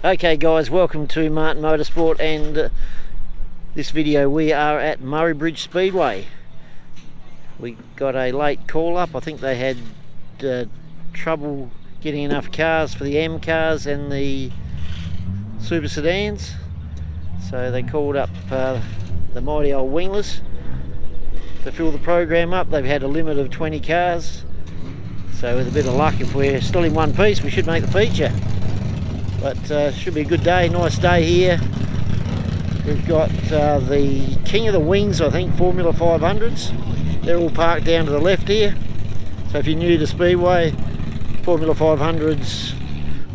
Okay guys, welcome to Martin Motorsport, and this video we are at Bridge Speedway. We got a late call up. I think they had trouble getting enough cars for the M cars and the super sedans, so they called up the mighty old Wingless to fill the program up. They've had a limit of 20 cars, so with a bit of luck, if we're still in one piece, we should make the feature. But should be a good day, nice day here. We've got the King of the Wings, I think, Formula 500s. They're all parked down to the left here. So if you're new to Speedway, Formula 500s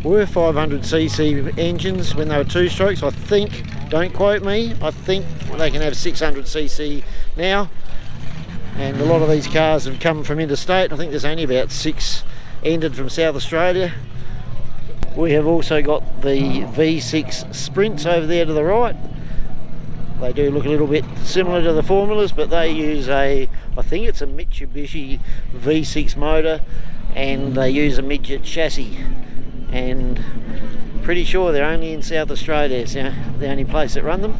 were 500cc engines when they were two-strokes. I think, don't quote me, I think they can have 600cc now. And a lot of these cars have come from interstate. I think there's only about 6 entered from South Australia. We have also got the V6 Sprints over there to the right. They do look a little bit similar to the Formulas, but they use I think it's a Mitsubishi V6 motor, and they use a midget chassis. And pretty sure they're only in South Australia. It's the only place that run them.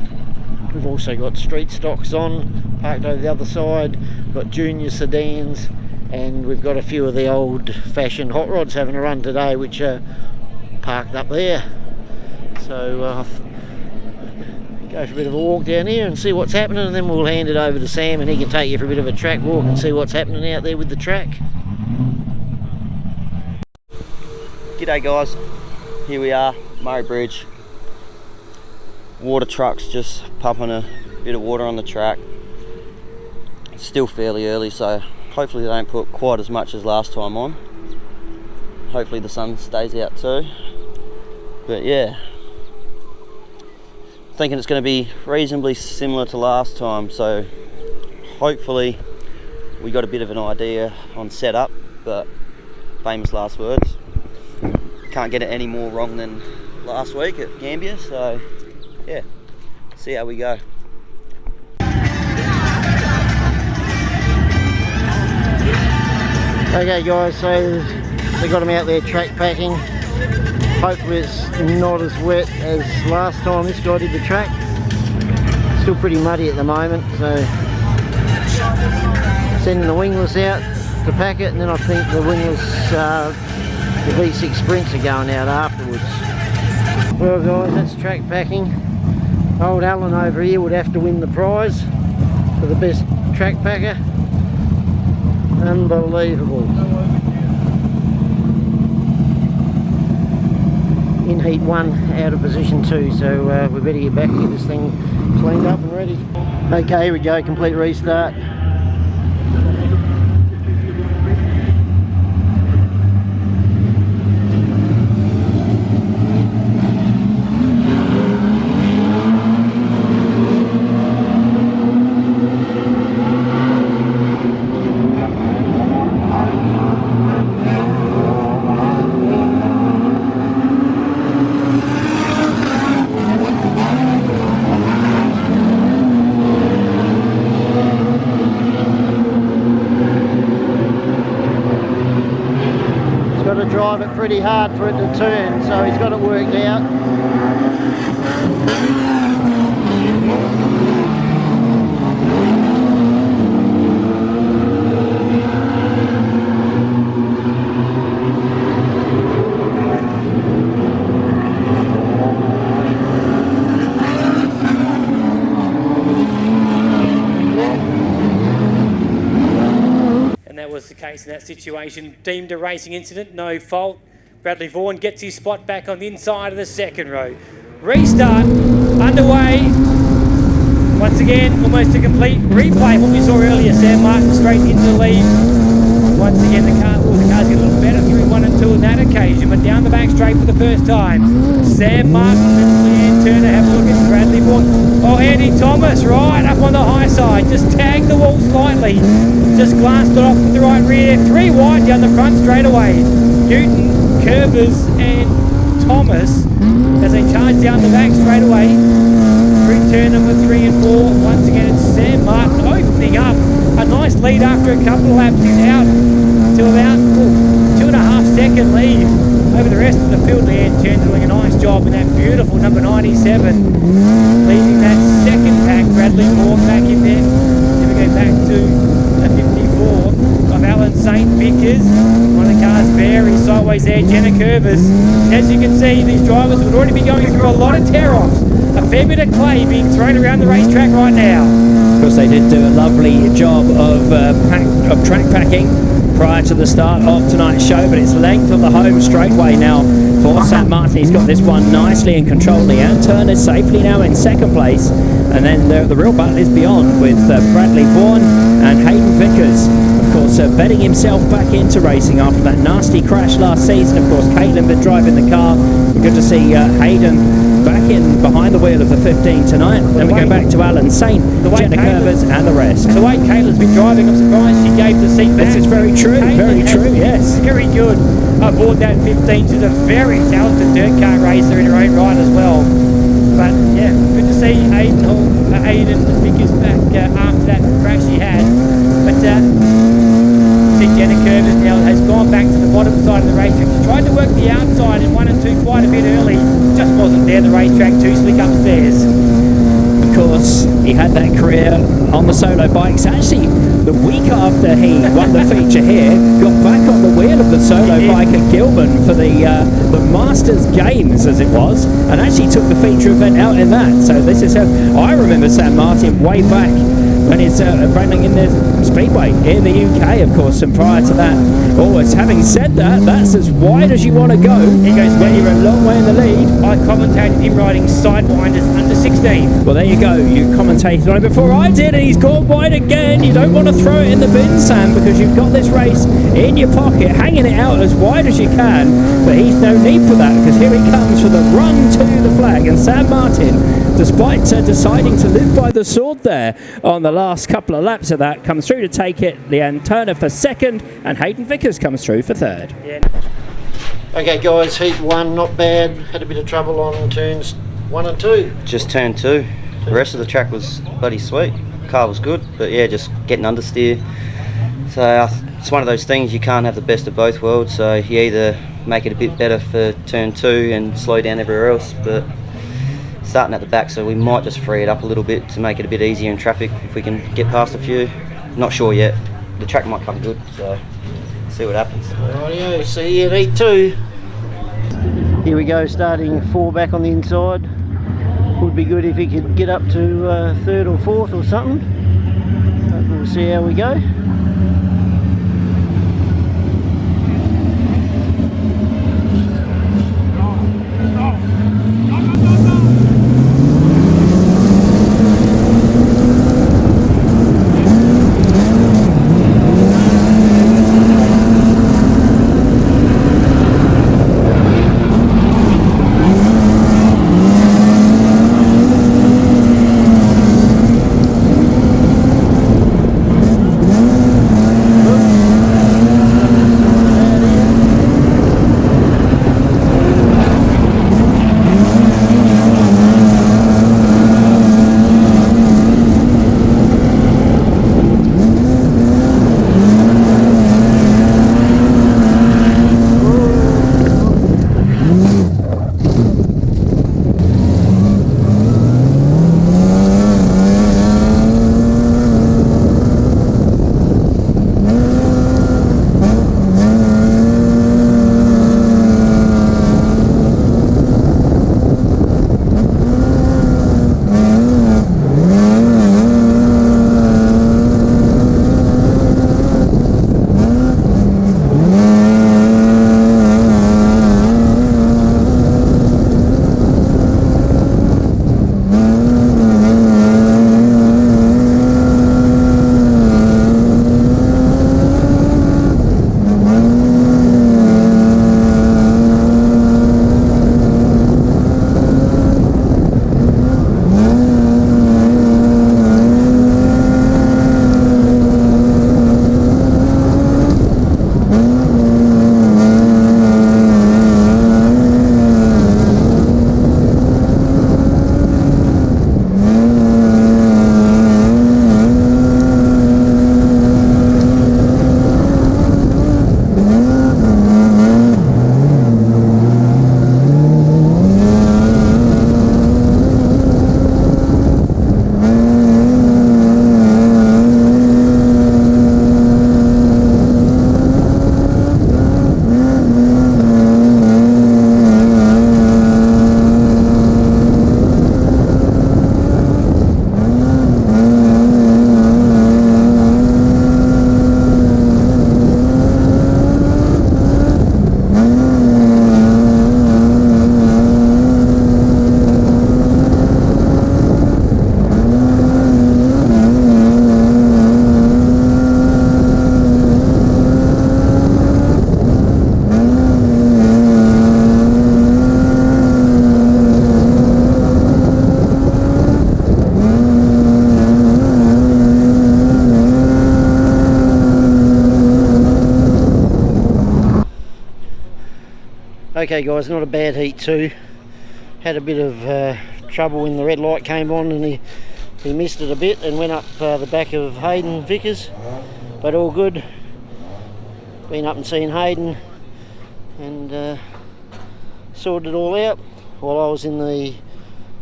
We've also got street stocks on, parked over the other side. We've got junior sedans, and we've got a few of the old-fashioned hot rods having a run today, which are parked up there. So go for a bit of a walk down here and see what's happening, and then we'll hand it over to Sam and he can take you for a bit of a track walk and see what's happening out there with the track. G'day guys, here we are, Murray Bridge. Water trucks just pumping a bit of water on the track. It's still fairly early, so hopefully they don't put quite as much as last time on. Hopefully the sun stays out too. But yeah, thinking it's going to be reasonably similar to last time, so hopefully we got a bit of an idea on setup. But famous last words, can't get it any more wrong than last week at Gambia, so yeah, see how we go. Okay guys, so they got them out there track packing. Hopefully it's not as wet as last time this guy did the track. Still pretty muddy at the moment, so sending the Wingless out to pack it, and then I think the Wingless, the V6 Sprints are going out afterwards. Well guys, that's track packing. Old Alan over here would have to win the prize for the best track packer. Unbelievable. In heat 1, out of position 2, so we better get back and get this thing cleaned up and ready. Okay, here we go, complete restart. Drive it pretty hard for it to turn, so he's got it worked out. Was the case in that situation. Deemed a racing incident, no fault. Bradley Vaughan gets his spot back on the inside of the second row. Restart underway. Once again, almost a complete replay of what we saw earlier. Sam Martin straight into the lead. Once again, the cars get a little better through 1 and 2 on that occasion, but down the back straight for the first time. Sam Martin and Leanne Turner have a look at Bradley Vaughan. Oh, Andy Thomas right up on the high side, just tagged the wall slightly, just glanced it off with the right rear. 3 wide down the front straight away. Newton, Curvers and Thomas as they charge down the back straight away. Through turn number 3 and 4. Once again, it's Sam Martin opening up a nice lead after a couple of laps. He's out to about 2.5 second lead. over the rest of the field there. Turn doing a nice job in that beautiful number 97, leading that second pack. Bradley Vaughan back in there. Then we go back to a 54 of Alan St. Vickers. One of the cars very sideways there, Jenna Curvers. As you can see, these drivers would already be going through a lot of tear-offs. A fair bit of clay being thrown around the racetrack right now. Of course, they did do a lovely job of track packing prior to the start of tonight's show, but it's length of the home straightaway now for St. Martin. He's got this one nicely in control. Leanne Turner safely now in second place, and then the real battle is beyond with Bradley Vaughan and Hayden Vickers. Of course, betting himself back into racing after that nasty crash last season. Of course, Caitlin been driving the car. Good to see Hayden back in behind the wheel of the 15 tonight. Then we go back to Alan Saint, Jenna Curvers and the rest. The way Caitlin's been driving, I'm surprised she gave the seat back. This is very true, very true, yes. Very good aboard that 15. She's a very talented dirt car racer in her own right as well. But yeah, good to see Hayden Vickers back after that crash he had. But see Jenna Curvers now has gone back to the bottom side of the racetrack. She tried to work the outside in 1 and 2 quite a bit early. Just wasn't there. The racetrack too slick upstairs. Of course, he had that career on the solo bikes. Actually, the week after he won the feature here, got back on the wheel of the solo bike at Gilman for the Masters Games, as it was, and actually took the feature event out in that. So this is how I remember St. Martin way back when he's running in the Speedway in the UK, of course, and prior to that. Always having said that, that's as wide as you want to go. He goes when you're a long way in the lead. I commentated him riding Sidewinders under 16. Well, there you go. You commentated on it before I did, and he's gone wide again. You don't want to throw it in the bin, Sam, because you've got this race in your pocket, hanging it out as wide as you can. But he's no need for that, because here he comes for the run to the flag. And Sam Martin, despite deciding to live by the sword there on the last couple of laps of that, comes through to take it. Leanne Turner for second, and Hayden Vickers comes through for third. Yeah. Okay guys, heat 1 not bad. Had a bit of trouble on turns 1 and 2. Just turn 2. The rest of the track was bloody sweet. Car was good, but yeah, just getting understeer. So it's one of those things, you can't have the best of both worlds. So you either make it a bit better for turn 2 and slow down everywhere else, but starting at the back, so we might just free it up a little bit to make it a bit easier in traffic if we can get past a few. Not sure yet. The track might come good, so see what happens. Rightio, see you at heat 2. Here we go, starting 4 back on the inside. Would be good if he could get up to 3rd or 4th or something. But we'll see how we go. Okay guys, not a bad heat too. Had a bit of trouble when the red light came on and he missed it a bit and went up the back of Hayden Vickers, but all good. Been up and seen Hayden and sorted it all out while I was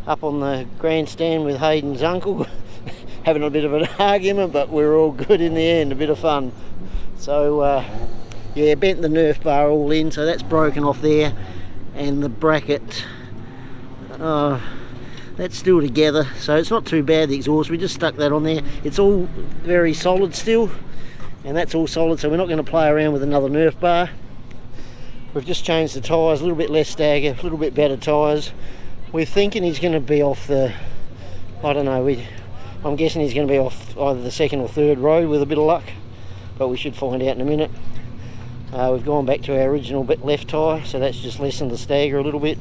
up on the grandstand with Hayden's uncle having a bit of an argument, but we were all good in the end, a bit of fun. So yeah, bent the Nerf bar all in, so that's broken off there, and the bracket, that's still together, so it's not too bad, the exhaust. We just stuck that on there. It's all very solid still, and that's all solid, so we're not going to play around with another Nerf bar. We've just changed the tyres, a little bit less stagger, a little bit better tyres. We're thinking he's going to be off the, I don't know, I'm guessing he's going to be off either the second or third row with a bit of luck, but we should find out in a minute. We've gone back to our original left tyre, so that's just lessened the stagger a little bit.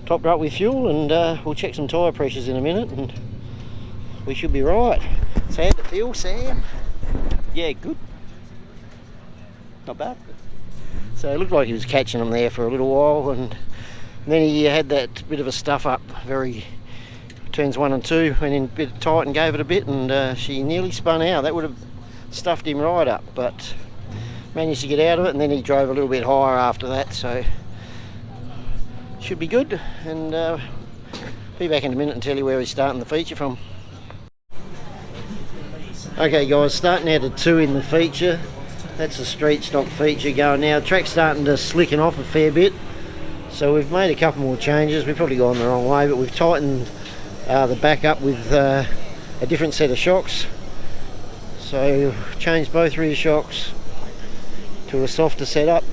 Topped her up with fuel, and we'll check some tyre pressures in a minute, and we should be right. So how'd it feel, Sam? Yeah, good. Not bad. So it looked like he was catching them there for a little while, and then he had that bit of a stuff up, turns 1 and 2, went in a bit tight and gave it a bit, and she nearly spun out. That would have stuffed him right up, but managed to get out of it, and then he drove a little bit higher after that, so should be good. And be back in a minute and tell you where he's starting the feature from. Okay guys, starting out at 2 in the feature. That's a street stock feature going now. The track's starting to slicken off a fair bit, so we've made a couple more changes. We've probably gone the wrong way, but we've tightened the back up with a different set of shocks. So changed both rear shocks to a softer setup,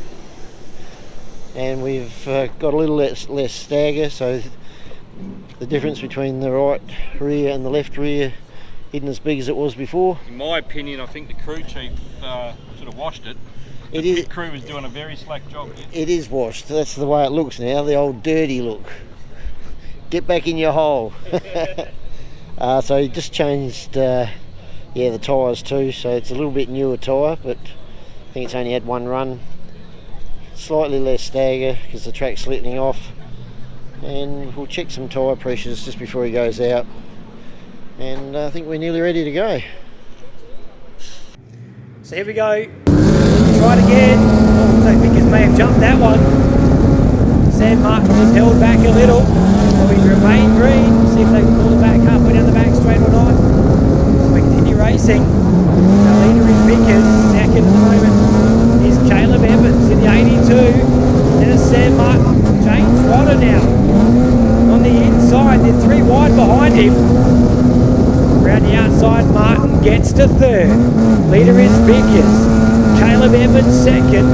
and we've got a little less stagger, so the difference between the right rear and the left rear isn't as big as it was before. In my opinion, I think the crew chief should have washed it. The pit crew was doing a very slack job here. It is washed. That's the way it looks now, the old dirty look. Get back in your hole. So just changed the tyres too, so it's a little bit newer tyre, but I think it's only had 1 run. Slightly less stagger because the track's slitting off, and we'll check some tyre pressures just before he goes out, and I think we're nearly ready to go. So here we go. Try it again. Oh, so Vickers may have jumped that one. Sam Martin just held back a little. We remain green. See if they can call it back halfway down the back straight or not. We continue racing. The leader is Vickers. Second at the moment is Caleb Evans in the 82. Then it's Sam Martin. James Rodder now on the inside. They're 3 wide behind him. Around the outside, Martin gets to third. Leader is Vickers. Caleb Evans second.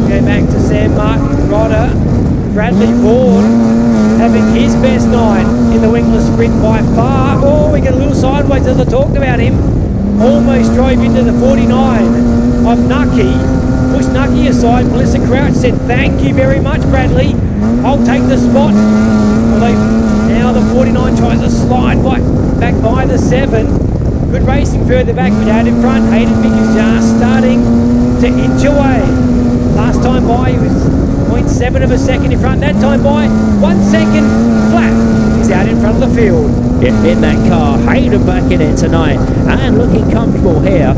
Go back to Sam Martin, Rodder, Bradley Vaughan having his best night in the Wingless Sprint by far. Oh, we get a little sideways as I talked about him. Almost drove into the 49 of Nucky. Pushed Nucky aside. Melissa Crouch said, "Thank you very much, Bradley. I'll take the spot." Although now the 49 tries to slide back by the 7. Good racing further back, but out in front, Hayden Vickers just starting to inch away. Last time by, he was 0.7 of a second in front. That time by, 1 second flat. He's out in front of the field. In that car, Hayden back in it tonight, and looking comfortable here.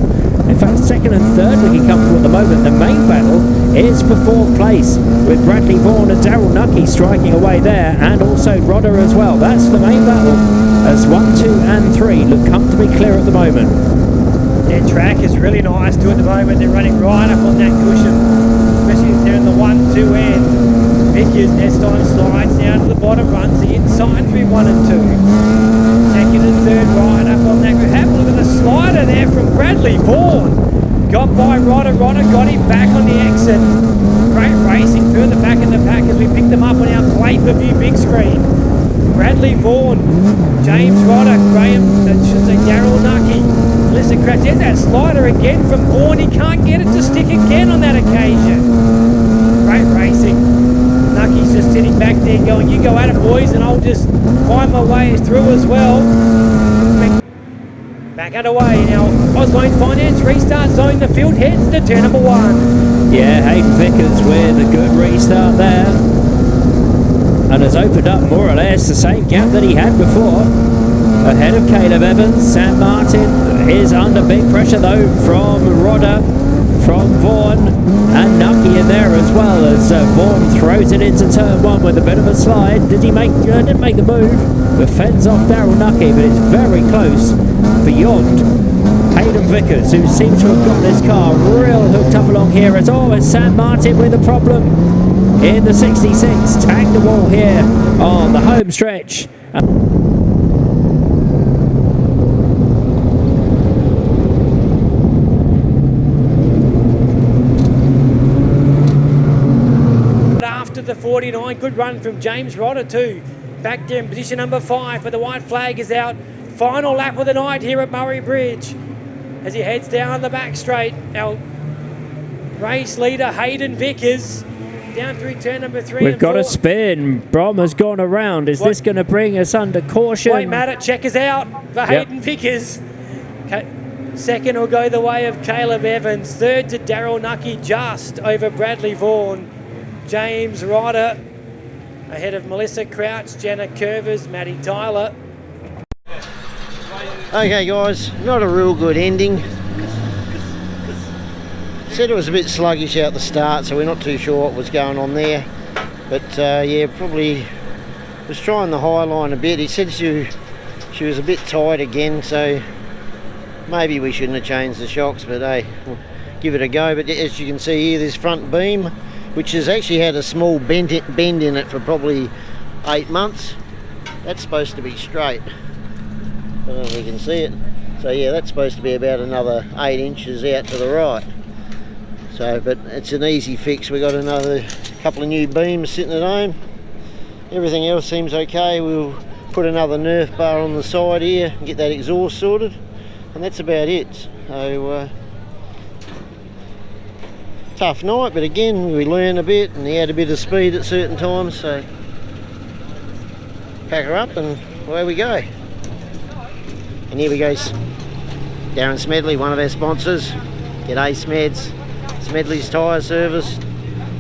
In fact, second and third looking comfortable at the moment. The main battle is for 4th place, with Bradley Vaughan and Daryl Nucky striking away there, and also Rodder as well. That's the main battle, as 1, 2 and 3 look comfortably clear at the moment. Their track is really nice too at the moment. They're running right up on that cushion, especially if they're in the 1, 2 end. Vickers next time slides down to the bottom, runs the inside through 1 and 2. Second and third right up on that. Have a look at the slider there from Bradley Vaughan. Got by Rodder. Rodder got him back on the exit. Great racing further back in the pack as we pick them up on our pay-per-view big screen. Bradley Vaughan, James Rodder, Daryl Nucky, Melissa Crouch. There's that slider again from Vaughan. He can't get it to stick again on that occasion. Great racing. Nucky's just sitting back there going, "You go at it, boys, and I'll just find my way through as well." Back underway now. Osloan Finance restart zone. The field heads to turn number 1. Yeah, Hayden Vickers with a good restart there. And has opened up more or less the same gap that he had before. Ahead of Caleb Evans. Sam Martin is under big pressure though from Rodder, from Vaughan, and Nucky in there as well, as Vaughan throws it into turn one with a bit of a slide. Did he make? Didn't make the move. But fends off Daryl Nucky, but it's very close beyond Hayden Vickers, who seems to have got this car real hooked up along here. As always, Sam Martin with a problem in the 66. Tagged the wall here on the home stretch. After the 49, good run from James Rodder too. Back there in position number 5, but the white flag is out. Final lap of the night here at Murray Bridge. As he heads down the back straight, our race leader Hayden Vickers down through turn number 3. We've got a spin. Brom has gone around. Is this going to bring us under caution? Wait, Matt, check us out for Hayden Vickers. Second will go the way of Caleb Evans. Third to Daryl Nucky, just over Bradley Vaughan. James Rodder ahead of Melissa Crouch, Jenna Curvers, Maddie Tyler. Okay guys, not a real good ending. Said it was a bit sluggish out the start, so we're not too sure what was going on there. But yeah, probably was trying the high line a bit. He said she was a bit tight again, so maybe we shouldn't have changed the shocks, but hey, we'll give it a go. But as you can see here, this front beam, which has actually had a small bend in it for probably 8 months, that's supposed to be straight. I don't know if you can see it. So yeah, that's supposed to be about another 8 inches out to the right. So, but it's an easy fix. We got another couple of new beams sitting at home. Everything else seems okay. We'll put another Nerf bar on the side here and get that exhaust sorted, and that's about it. So tough night, but again we learn a bit, and he had a bit of speed at certain times, so pack her up and away we go. And here we go, Darren Smedley, one of our sponsors. G'day Smeds, Smedley's Tyre Service,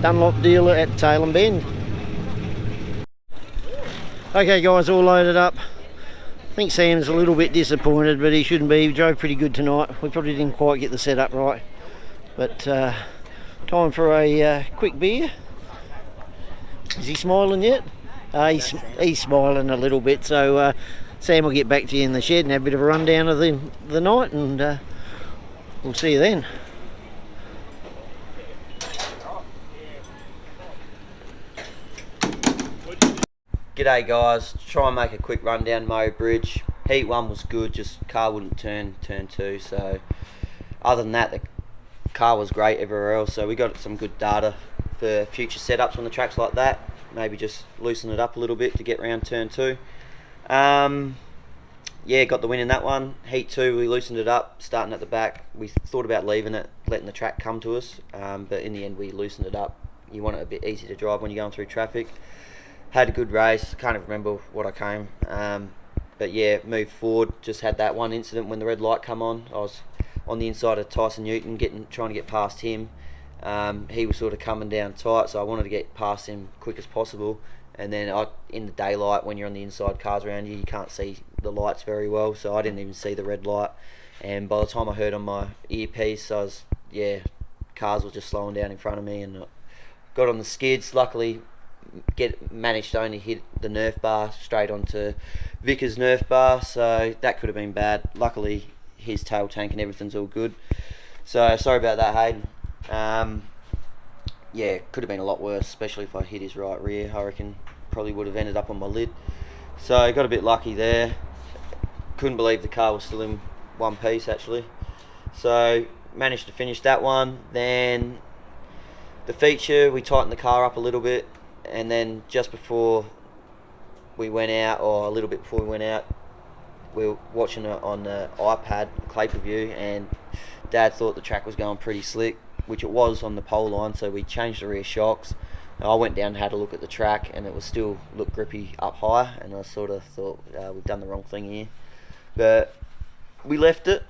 Dunlop dealer at Tail and Bend. Okay guys, all loaded up. I think Sam's a little bit disappointed, but he shouldn't be. He drove pretty good tonight. We probably didn't quite get the setup right, but time for a quick beer. Is he smiling yet? He's smiling a little bit, so Sam will get back to you in the shed and have a bit of a rundown of the night, and we'll see you then. G'day guys, try and make a quick rundown Murray Bridge. Heat 1 was good, just car wouldn't turn 2, so other than that the car was great everywhere else, so we got some good data for future setups on the tracks like that. Maybe just loosen it up a little bit to get round turn 2. Yeah, got the win in that one. Heat 2 we loosened it up, starting at the back. We thought about leaving it, letting the track come to us, but in the end we loosened it up. You want it a bit easier to drive when you're going through traffic. Had a good race, can't even remember what I came, but yeah, moved forward. Just had that one incident when the red light come on. I was on the inside of Tyson Newton, trying to get past him. He was sort of coming down tight, so I wanted to get past him quick as possible. And then in the daylight, when you're on the inside, cars around you, you can't see the lights very well, so I didn't even see the red light. And by the time I heard on my earpiece, cars were just slowing down in front of me, and I got on the skids. Luckily, managed to only hit the Nerf bar straight onto Vickers' Nerf bar, so that could have been bad. Luckily, his tail tank and everything's all good. So sorry about that, Hayden. Yeah, could have been a lot worse, especially if I hit his right rear. I reckon probably would have ended up on my lid. So got a bit lucky there. Couldn't believe the car was still in one piece actually. So managed to finish that one. Then the feature, we tightened the car up a little bit, and then just before we went out, or a little bit before we went out, we were watching it on the iPad, Clay View, and Dad thought the track was going pretty slick, which it was on the pole line, so we changed the rear shocks. And I went down and had a look at the track, and it was still looked grippy up high, and I sort of thought we've done the wrong thing here. But we left it,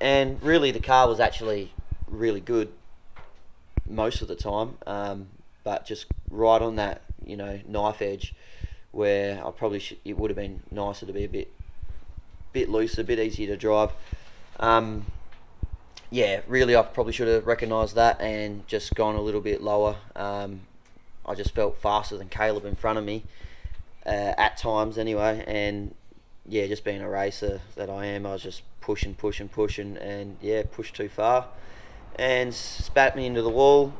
and really the car was actually really good. most of the time, but just right on that, you know, knife edge, where I probably it would have been nicer to be a bit looser, a bit easier to drive. Yeah, really, I probably should have recognised that and just gone a little bit lower. I just felt faster than Caleb in front of me at times, anyway. And yeah, just being a racer that I am, I was just pushing, and yeah, pushed too far and spat me into the wall.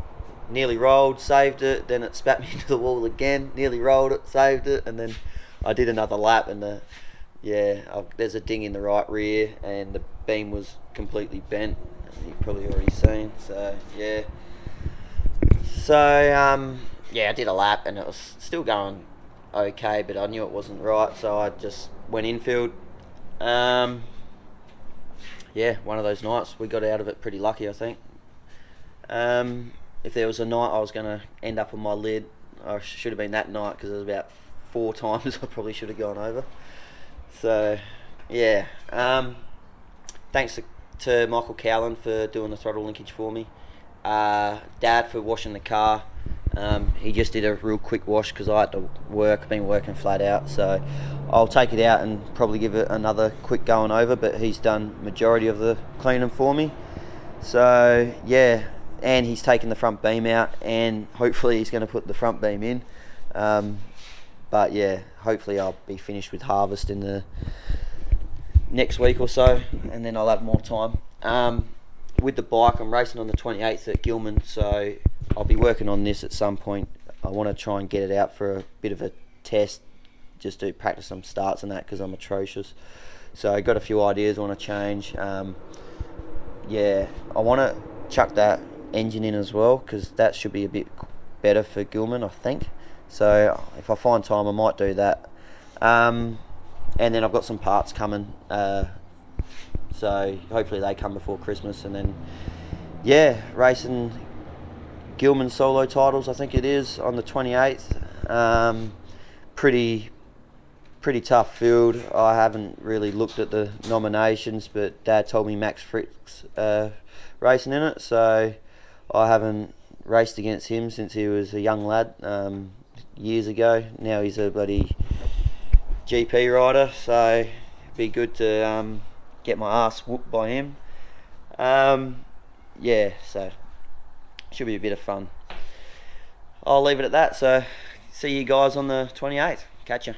Nearly rolled, saved it, then it spat me into the wall again, nearly rolled it, saved it, and then I did another lap, and there's a ding in the right rear, and the beam was completely bent. You've probably already seen. So yeah. Yeah, I did a lap, and it was still going okay, but I knew it wasn't right, so I just went infield. Yeah, one of those nights. We got out of it pretty lucky, I think. If there was a night I was going to end up on my lid, I should have been that night, because there was about 4 times I probably should have gone over. So, yeah. Thanks to Michael Cowland for doing the throttle linkage for me. Dad for washing the car. He just did a real quick wash because I had to work, been working flat out. So I'll take it out and probably give it another quick going over, but he's done majority of the cleaning for me. So, yeah. And he's taken the front beam out, and hopefully he's going to put the front beam in. But yeah, hopefully I'll be finished with harvest in the next week or so, and then I'll have more time. With the bike, I'm racing on the 28th at Gilman, so I'll be working on this at some point. I want to try and get it out for a bit of a test, just to practice some starts and that, because I'm atrocious. So I got a few ideas I want to change. Yeah, I want to chuck that engine in as well, because that should be a bit better for Gilman, I think. So if I find time, I might do that. And then I've got some parts coming, so hopefully they come before Christmas. And then yeah, racing Gilman solo titles, I think it is, on the 28th. Pretty tough field. I haven't really looked at the nominations, but Dad told me Max Frick's racing in it, so I haven't raced against him since he was a young lad, years ago. Now he's a bloody GP rider, so it'd be good to get my ass whooped by him. Yeah, so should be a bit of fun. I'll leave it at that, so see you guys on the 28th. Catch ya.